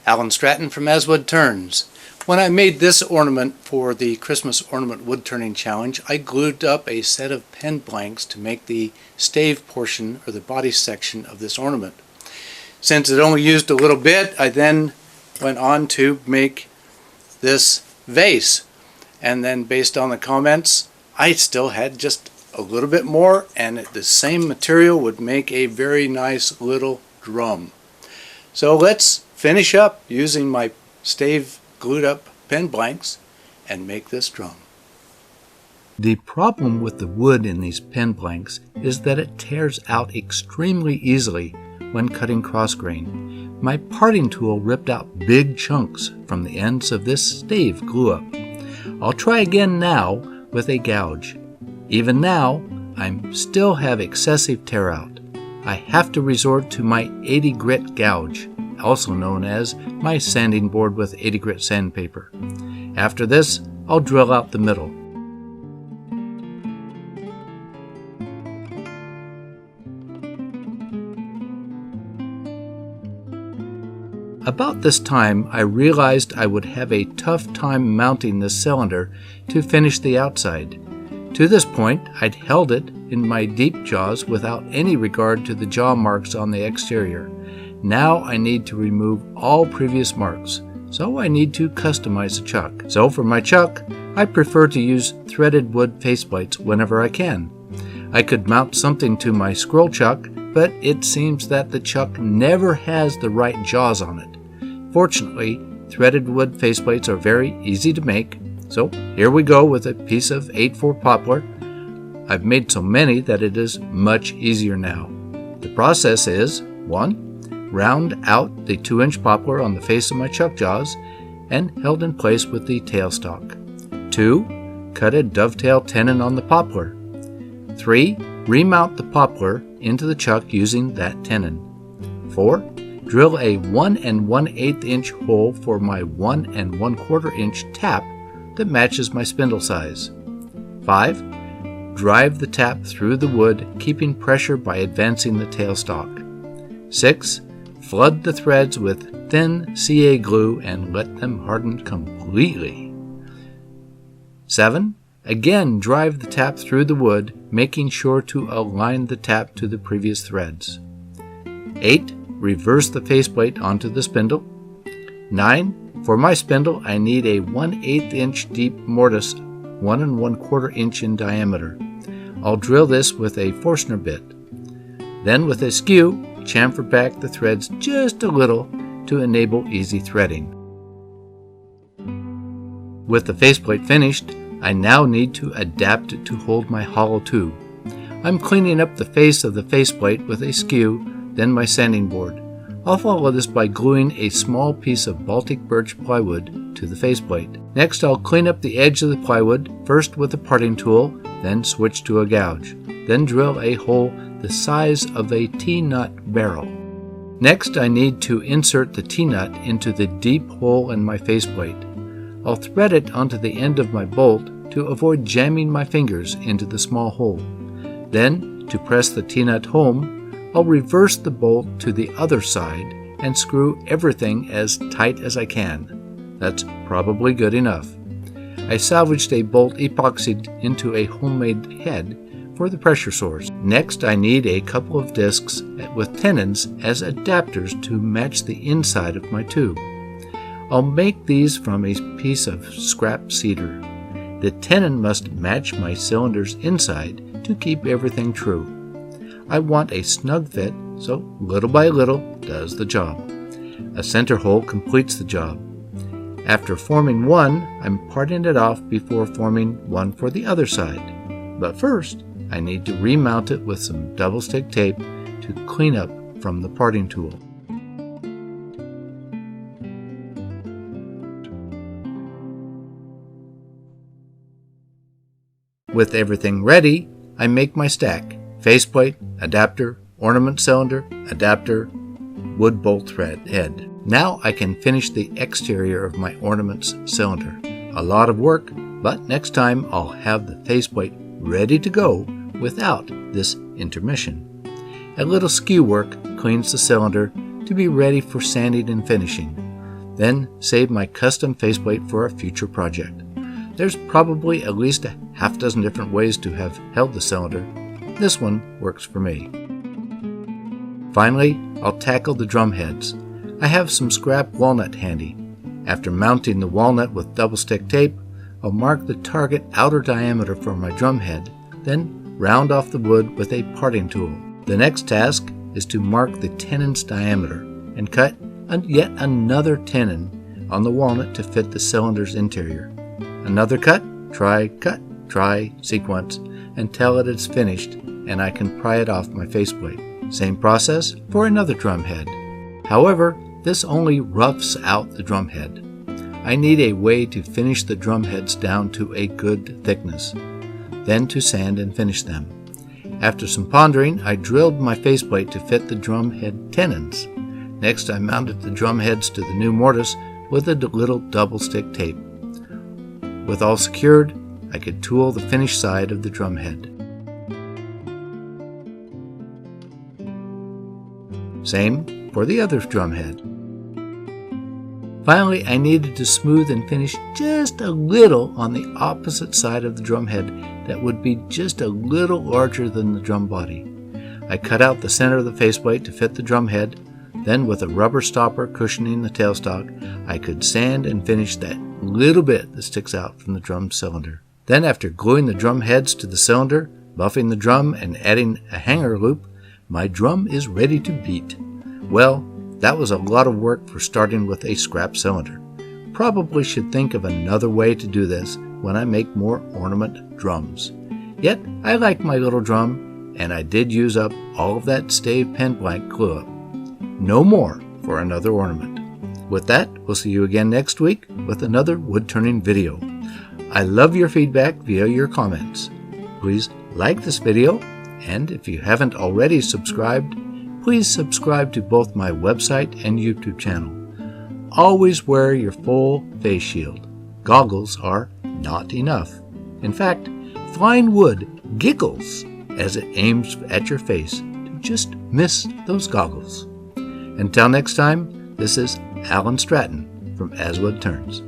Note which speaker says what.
Speaker 1: Alan Stratton from As Wood Turns. When I made this ornament for the Christmas Ornament Wood Turning Challenge, I glued up a set of pen blanks to make the stave portion or the body section of this ornament. Since it only used a little bit, I then went on to make this vase. And then based on the comments, I still had just a little bit more, and the same material would make a very nice little drum. So let's finish up using my stave glued up pen blanks and make this drum. The problem with the wood in these pen blanks is that it tears out extremely easily when cutting cross grain. My parting tool ripped out big chunks from the ends of this stave glue up. I'll try again now with a gouge. Even now, I still have excessive tear out. I have to resort to my 80 grit gouge, also known as my sanding board with 80 grit sandpaper. After this, I'll drill out the middle. About this time, I realized I would have a tough time mounting this cylinder to finish the outside. To this point, I'd held it in my deep jaws without any regard to the jaw marks on the exterior. Now I need to remove all previous marks, so I need to customize a chuck. So for my chuck, I prefer to use threaded wood faceplates whenever I can. I could mount something to my scroll chuck, but it seems that the chuck never has the right jaws on it. Fortunately, threaded wood faceplates are very easy to make, so here we go with a piece of 8/4 poplar. I've made so many that it is much easier now. The process is 1. Round out the 2-inch poplar on the face of my chuck jaws and held in place with the tailstock. 2. Cut a dovetail tenon on the poplar. 3. Remount the poplar into the chuck using that tenon. 4. Drill a 1 1/8 inch hole for my 1 1/4 inch tap that matches my spindle size. 5. Drive the tap through the wood, keeping pressure by advancing the tailstock. 6. Flood the threads with thin CA glue and let them harden completely. 7. Again drive the tap through the wood, making sure to align the tap to the previous threads. 8. Reverse the faceplate onto the spindle. 9. For my spindle, I need a 1/8 inch deep mortise, 1 1/4 inch in diameter. I'll drill this with a Forstner bit. Then with a skew, chamfer back the threads just a little to enable easy threading. With the faceplate finished, I now need to adapt it to hold my hollow tube. I'm cleaning up the face of the faceplate with a skew, then my sanding board. I'll follow this by gluing a small piece of Baltic birch plywood to the faceplate. Next, I'll clean up the edge of the plywood, first with a parting tool, then switch to a gouge. Then drill a hole the size of a T-nut barrel. Next, I need to insert the T-nut into the deep hole in my faceplate. I'll thread it onto the end of my bolt to avoid jamming my fingers into the small hole. Then, to press the T-nut home, I'll reverse the bolt to the other side and screw everything as tight as I can. That's probably good enough. I salvaged a bolt epoxied into a homemade head for the pressure source. Next, I need a couple of discs with tenons as adapters to match the inside of my tube. I'll make these from a piece of scrap cedar. The tenon must match my cylinder's inside to keep everything true. I want a snug fit, so little by little does the job. A center hole completes the job. After forming one, I'm parting it off before forming one for the other side. But first, I need to remount it with some double stick tape to clean up from the parting tool. With everything ready, I make my stack: faceplate, adapter, ornament cylinder, adapter, wood bolt thread head. Now I can finish the exterior of my ornaments cylinder. A lot of work, but next time I'll have the faceplate ready to go without this intermission. A little skew work cleans the cylinder to be ready for sanding and finishing. then save my custom faceplate for a future project. There's probably at least a half dozen different ways to have held the cylinder. This one works for me. Finally, I'll tackle the drum heads. I have some scrap walnut handy. After mounting the walnut with double stick tape, I'll mark the target outer diameter for my drum head, then round off the wood with a parting tool. The next task is to mark the tenon's diameter and cut yet another tenon on the walnut to fit the cylinder's interior. Another cut, try sequence until it is finished and I can pry it off my faceplate. Same process for another drum head. However, this only roughs out the drum head. I need a way to finish the drum heads down to a good thickness, then to sand and finish them. After some pondering, I drilled my faceplate to fit the drum head tenons. Next, I mounted the drum heads to the new mortise with a little double stick tape. With all secured, I could tool the finished side of the drum head. Same for the other drum head. Finally, I needed to smooth and finish just a little on the opposite side of the drum head that would be just a little larger than the drum body. I cut out the center of the faceplate to fit the drum head. Then with a rubber stopper cushioning the tailstock, I could sand and finish that little bit that sticks out from the drum cylinder. Then after gluing the drum heads to the cylinder, buffing the drum, and adding a hanger loop, my drum is ready to beat. Well, that was a lot of work for starting with a scrap cylinder. Probably should think of another way to do this when I make more ornament drums. Yet, I like my little drum, and I did use up all of that stave pen blank glue up. No more for another ornament. With that, we'll see you again next week with another wood turning video. I love your feedback via your comments. Please like this video, and if you haven't already subscribed, please subscribe to both my website and YouTube channel. Always wear your full face shield. Goggles are not enough. In fact, flying wood giggles as it aims at your face to just miss those goggles. Until next time, this is Alan Stratton from As Wood Turns.